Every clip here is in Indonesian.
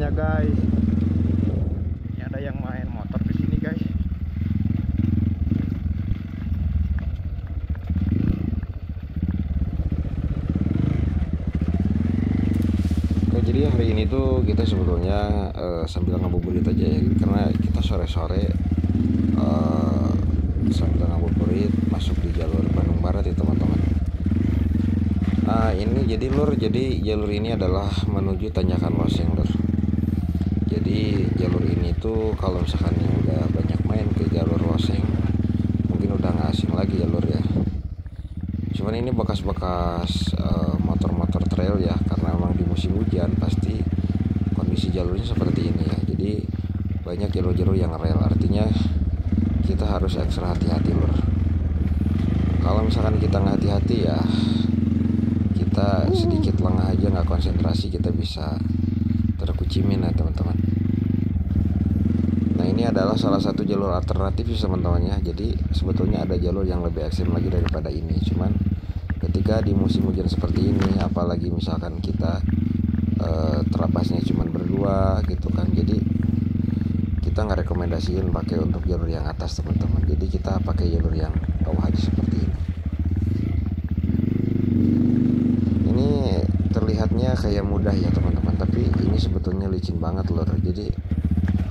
ya guys. Ini ada yang main motor di sini guys. Oke, jadi hari ini tuh kita sebetulnya sambil ngabuburit aja ya, karena kita sore-sore sambil ngabuburit masuk di jalur Bandung Barat ya teman-teman. Nah ini jadi jalur ini adalah menuju Tanjakan Loseng lur. Jadi jalur ini tuh kalau misalkan yang udah banyak main ke jalur Loseng mungkin udah nggak asing lagi jalur ya. Cuman ini bekas-bekas motor-motor trail ya, karena memang di musim hujan pasti kondisi jalurnya seperti ini ya. Jadi banyak jalur-jalur yang rel, artinya kita harus ekstra hati-hati lur. Kalau misalkan kita nggak hati-hati ya kita sedikit lengah aja, nggak konsentrasi, kita bisa terkucimin ya teman-teman. Nah ini adalah salah satu jalur alternatif ya teman-teman ya. Jadi sebetulnya ada jalur yang lebih ekstrim lagi daripada ini, cuman ketika di musim hujan seperti ini, apalagi misalkan kita terapasnya cuman berdua gitu kan, jadi kita nggak rekomendasiin pakai untuk jalur yang atas teman-teman. Jadi kita pakai jalur yang bawah aja seperti ini. Ini terlihatnya kayak mudah ya teman-teman, tapi ini sebetulnya licin banget lur. Jadi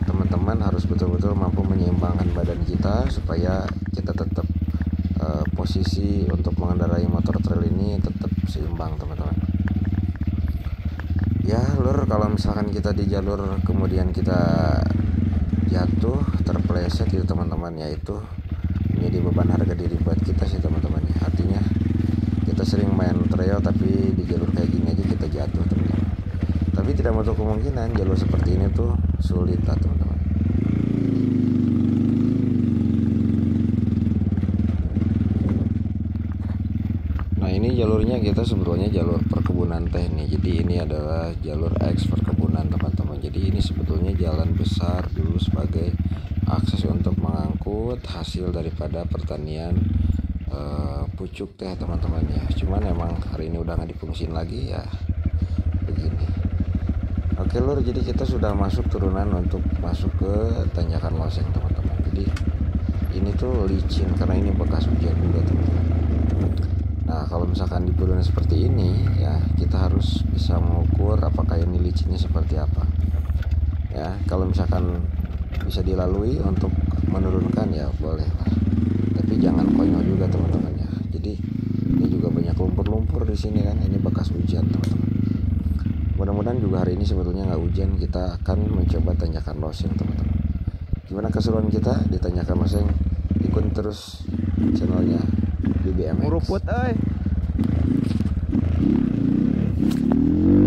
teman-teman harus betul-betul mampu menyeimbangkan badan kita supaya kita tetap posisi untuk mengendarai motor trail ini tetap seimbang teman-teman. Ya lur, kalau misalkan kita di jalur kemudian kita jatuh terpeleset gitu teman-teman, ya itu menjadi beban harga diri buat kita sih teman-teman ya. Artinya kita sering main trail tapi di jalur kayak gini aja kita jatuh teman-teman. Tapi tidak menutup kemungkinan jalur seperti ini tuh sulit lah teman-teman. Nah ini jalurnya kita sebetulnya jalur perkebunan teh nih. Jadi ini adalah jalur X perkebunan teman-teman. Jadi ini sebetulnya jalan besar dulu sebagai akses untuk mengangkut hasil daripada pertanian pucuk teh teman-teman ya. Cuman emang hari ini udah nggak difungsin lagi ya begini. Oke lur, jadi kita sudah masuk turunan untuk masuk ke Tanjakan Loseng teman-teman. Jadi ini tuh licin karena ini bekas hujan juga teman-teman. Nah kalau misalkan di turunan seperti ini ya kita harus bisa mengukur apakah ini licinnya seperti apa ya. Kalau misalkan bisa dilalui untuk menurunkan ya boleh lah, tapi jangan konyol juga teman-teman ya. Jadi ini juga banyak lumpur-lumpur di sini kan, ini bekas hujan teman-teman. Mudah-mudahan juga hari ini sebetulnya nggak hujan. Kita akan mencoba Tanjakan Loseng teman-teman. Gimana keseruan kita di Tanjakan Loseng? Ikutin terus channelnya BBMX. Muruput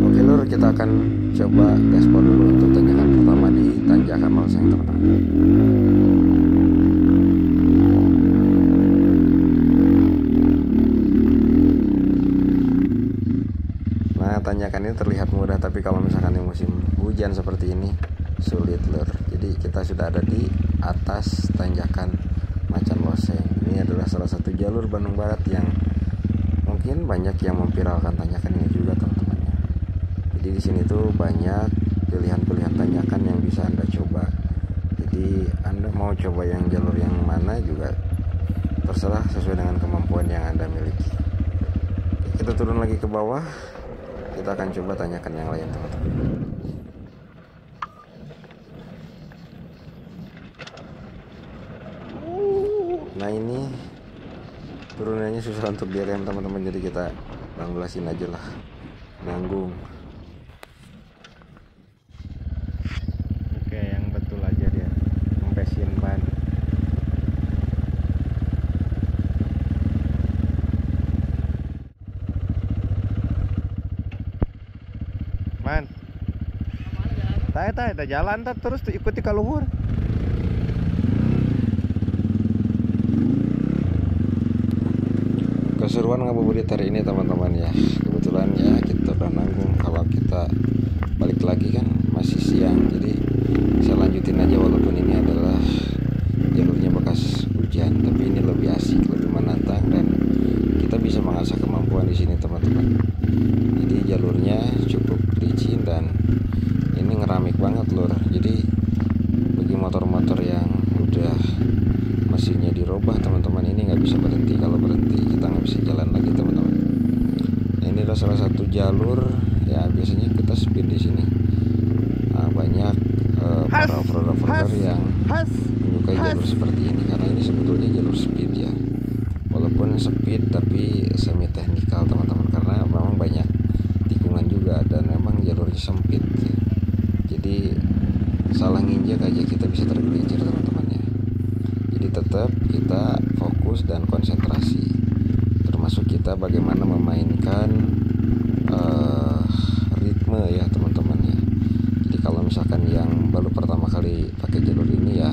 Oke lur, kita akan coba gaspol dulu untuk tanjakan pertama di Tanjakan Loseng teman-teman. Nah tanjakan ini terlihat mudah, tapi kalau misalkan di musim hujan seperti ini sulit lur. Jadi kita sudah ada di atas Tanjakan Macan Loseng. Ini adalah salah satu jalur Bandung Barat yang mungkin banyak yang memviralkan tanjakan ini juga teman-teman ya. Jadi di sini tuh banyak pilihan-pilihan tanjakan yang bisa Anda coba. Jadi Anda mau coba yang jalur yang mana juga terserah sesuai dengan kemampuan yang Anda miliki. Kita turun lagi ke bawah. Kita akan coba tanyakan yang lain teman-teman. Nah ini turunannya susah untuk direm teman-teman, jadi kita banglasin aja lah, nanggung. Oke, yang betul aja dia ngempesin ban. Man, tak jalan tak terus tuh ikuti ke luhur. Keseruan ngabuburit hari ini teman-teman ya. Kebetulan ya kita udah nanggung. Kalau kita balik lagi kan masih siang, jadi saya lanjutin aja walaupun ini adalah jalurnya bekas hujan, tapi ini lebih asik, lebih menantang, dan kita bisa mengasah kemampuan di sini teman-teman. Jadi jalurnya cukup licin dan ini ngeramik banget. bisa berhenti. Kalau berhenti kita nggak bisa jalan lagi teman-teman. Nah, ini adalah salah satu jalur ya, biasanya kita speed di sini. Nah, banyak para offroader yang menyukai jalur seperti ini karena ini sebetulnya jalur speed ya, walaupun speed tapi semi teknikal teman-teman, karena memang banyak tikungan juga dan memang jalurnya sempit ya. Jadi salah nginjek aja kita bisa tergelincir teman-teman ya. Jadi tetap kita fokus dan konsentrasi, termasuk kita bagaimana memainkan ritme ya teman-teman ya. Jadi kalau misalkan yang baru pertama kali pakai jalur ini ya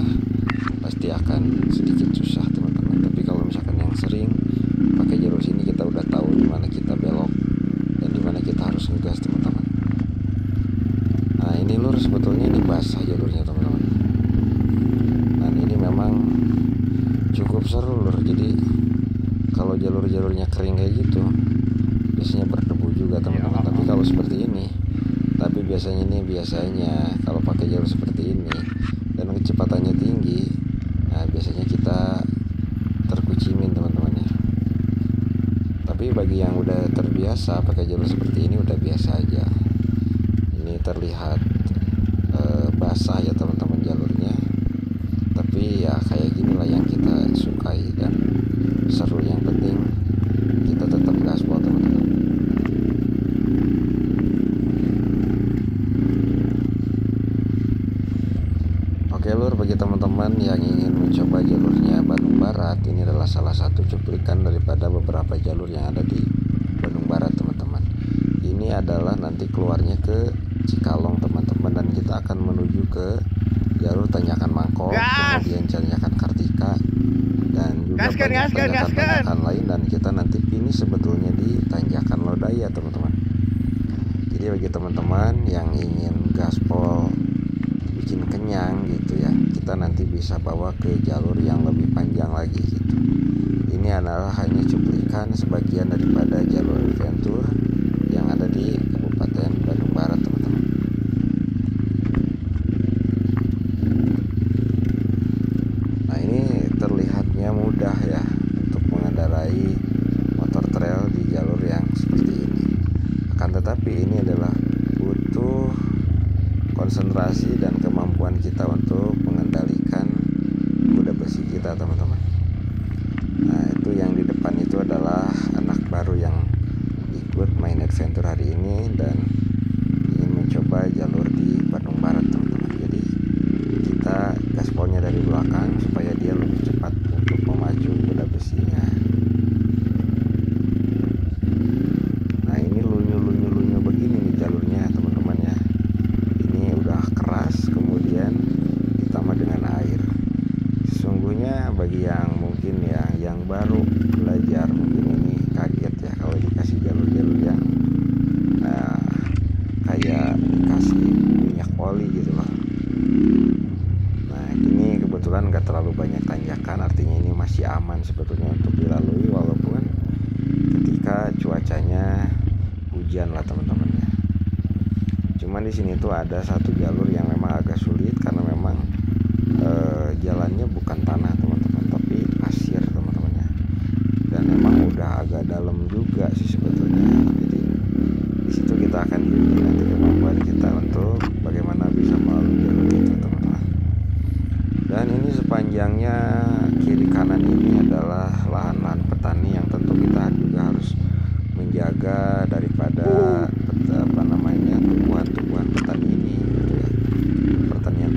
pasti akan sedikit susah teman-teman. Tapi kalau misalkan yang sering pakai jalur sini, kita udah tahu di mana kita belok dan di mana kita harus ngegas teman-teman. Nah ini lur, sebetulnya ini basah jalurnya teman-teman. Dan ini memang cukup seru lur. Jadi kalau jalur-jalurnya kering kayak gitu biasanya berdebu juga teman-teman. Tapi kalau seperti ini, biasanya kalau pakai jalur seperti ini dan kecepatannya tinggi, nah biasanya kita terkucimin teman-teman ya. Tapi bagi yang udah terbiasa pakai jalur seperti ini udah biasa aja. Ini terlihat basah ya teman-teman jalurnya, tapi ya kayak ginilah yang kita sukai dan seru. Yang penting kita tetap gaspol teman-teman. Oke lur, bagi teman-teman yang ingin mencoba jalurnya Bandung Barat, ini adalah salah satu cuplikan daripada beberapa jalur yang ada di Bandung Barat teman-teman. Ini adalah nanti keluarnya ke Cikalong teman-teman, dan kita akan menuju ke jalur Tanjakan Mangkok, kemudian Tanjakan Kartika, dan juga banyak tanjakan-tanjakan lain, dan kita nanti finish sebetulnya di Tanjakan Lodaya teman-teman. Jadi bagi teman-teman yang ingin gaspol bikin kenyang gitu ya, kita nanti bisa bawa ke jalur yang lebih panjang lagi gitu. Ini adalah hanya cuplikan sebagian daripada jalur adventure yang ada di Kabupaten Bandung Barat teman-teman. Nah ini terlihatnya mudah ya untuk mengendarai motor trail di jalur yang seperti ini. Akan tetapi ini adalah butuh konsentrasi dan kemampuan kita untuk mengendalikan kuda besi kita teman-teman. Nah itu yang di depan itu adalah anak baru yang ikut main adventure hari ini dan ingin mencoba jalur di Bandung Barat teman-teman. Jadi kita gaspolnya dari belakang supaya dia lebih cepat untuk memacu kuda besinya. Nah ini lunyu begini nih jalurnya teman-teman ya. Ini udah keras, kemudian ditambah dengan air. Sesungguhnya bagi yang mungkin ya yang baru belajar, mungkin ini kaget ya kalau dikasih jalur-jalur yang kayak dikasih minyak oli gitu loh. Nah ini kebetulan gak terlalu banyak tanjakan, artinya ini masih aman sebetulnya untuk dilalui, walaupun ketika cuacanya hujan lah teman-teman ya. Cuman di sini tuh ada satu jalur yang memang agak sulit karena memang jalannya bukan tanah teman-teman, tapi pasir teman-teman ya. Dan memang udah agak dalam juga sih sebetulnya. Jadi di situ kita akan diuji nanti kemampuan kita untuk bagaimana bisa melalui jalur itu teman-teman. Dan ini sepanjangnya kiri kanan ini adalah lahan-lahan petani yang tentu kita juga harus menjaga daripada tumbuhan-tumbuhan petani ini gitu ya.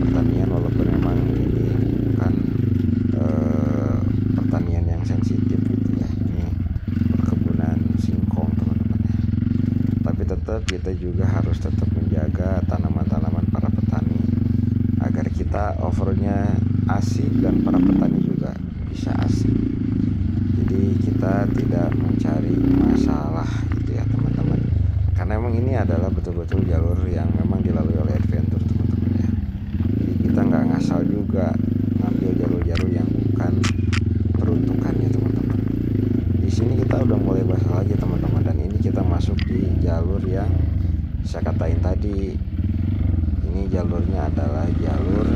Pertanian walaupun memang ini bukan pertanian yang sensitif gitu ya, ini perkebunan singkong teman-teman ya. Tapi tetap kita juga harus tetap menjaga tanaman-tanaman para petani agar kita overnya asik dan para petani juga bisa asik. Jadi kita tidak mencari masalah gitu ya teman-teman, karena memang ini adalah betul-betul jalur yang memang dilalui oleh adventure teman-teman ya. Jadi kita nggak ngasal juga ngambil jalur-jalur yang bukan peruntukannya teman-teman. Di sini kita udah mulai basah lagi teman-teman, dan ini kita masuk di jalur yang saya katain tadi. Ini jalurnya adalah jalur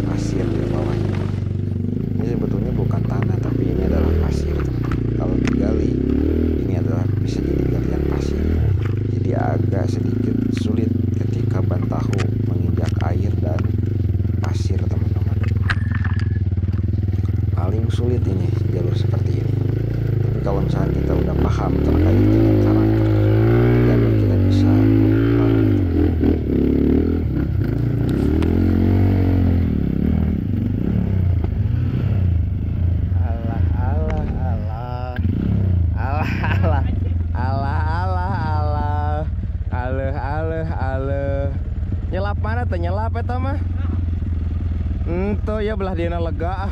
pasir di bawahnya. Ini sebetulnya bukan tanah, tapi ini adalah pasir. sulit ini jalur seperti ini. Tapi kalau misalnya kita udah paham terkait dengan karakter jalur, kita bisa nyelap mana teh nyelap eta mah ento ya belah dina lega